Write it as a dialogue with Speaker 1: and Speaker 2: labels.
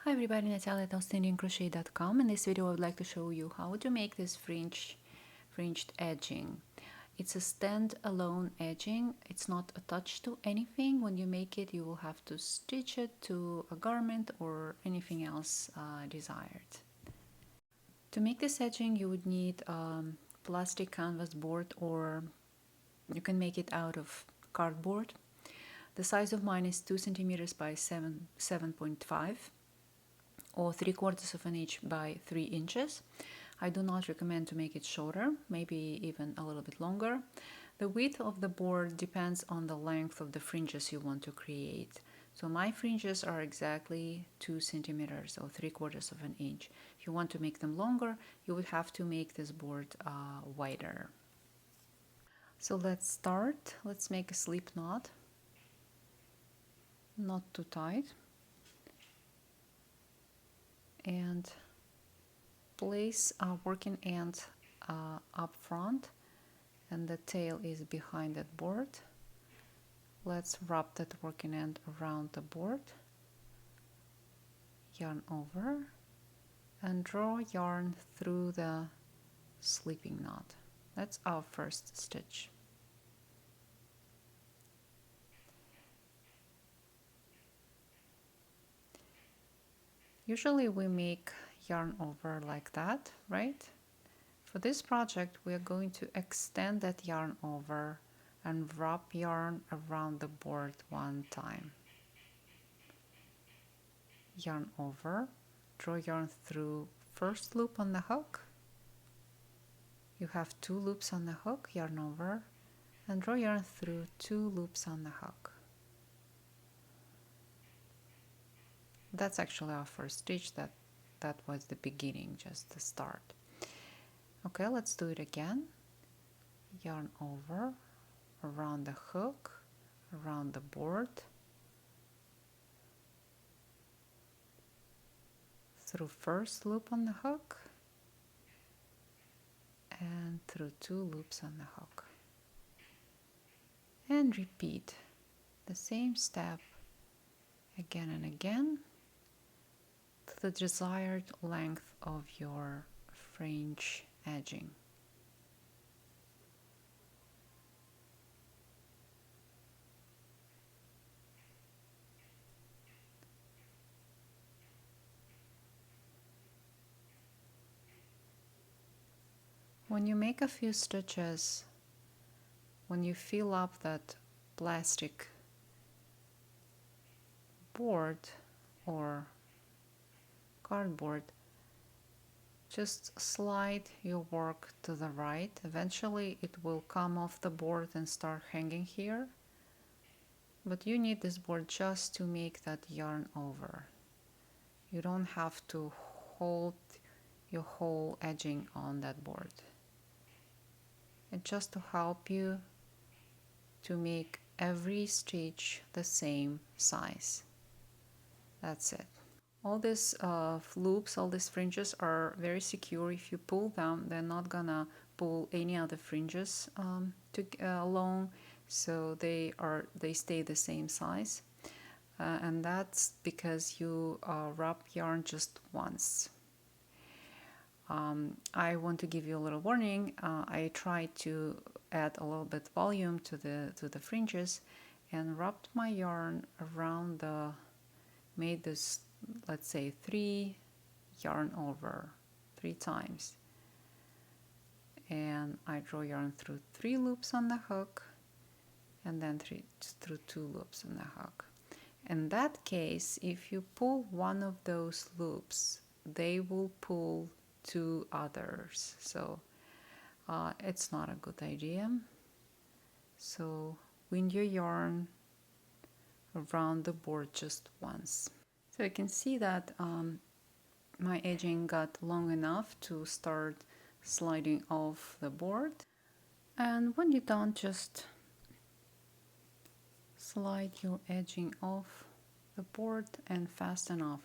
Speaker 1: Hi everybody, Natalia Kononova. In this video I would like to show you how to make this fringed edging. It's a stand-alone edging, it's not attached to anything. When you make it, you will have to stitch it to a garment or anything else desired. To make this edging you would need plastic canvas board, or you can make it out of cardboard. The size of mine is 2 centimeters by 7.5. or 3/4 of an inch by 3 inches. I do not recommend to make it shorter, maybe even a little bit longer. The width of the board depends on the length of the fringes you want to create. So my fringes are exactly 2 centimeters or 3/4 of an inch. If you want to make them longer, you would have to make this board wider. So let's start. Let's make a slip knot, not too tight, and place our working end up front and the tail is behind that board. Let's wrap that working end around the board, yarn over, and draw yarn through the slipping knot. That's our first stitch. Usually we make yarn over like that, right? For this project we are going to extend that yarn over and wrap yarn around the board one time. Yarn over, draw yarn through first loop on the hook. You have 2 loops on the hook, yarn over, and draw yarn through 2 loops on the hook. That's actually our first stitch. That was the beginning, just the start. Okay, let's do it again. Yarn over, around the hook, around the board, through first loop on the hook, and through 2 loops on the hook. And repeat the same step again and again to the desired length of your fringe edging. When you make a few stitches, when you fill up that plastic board or cardboard, just slide your work to the right. Eventually it will come off the board and start hanging here, but you need this board just to make that yarn over. You don't have to hold your whole edging on that board. And just to help you to make every stitch the same size. That's it. All these loops, all these fringes are very secure. If you pull them, they're not gonna pull any other fringes along, so they stay the same size, and that's because you wrap yarn just once. I want to give you a little warning. I tried to add a little bit volume to the fringes and wrapped my yarn around made this, let's say, 3 yarn over 3 times, and I draw yarn through 3 loops on the hook and then through 2 loops on the hook. In that case, if you pull one of those loops, they will pull 2 others, so it's not a good idea. So wind your yarn around the board just once. So you can see that my edging got long enough to start sliding off the board, and when you're done, just slide your edging off the board and fasten off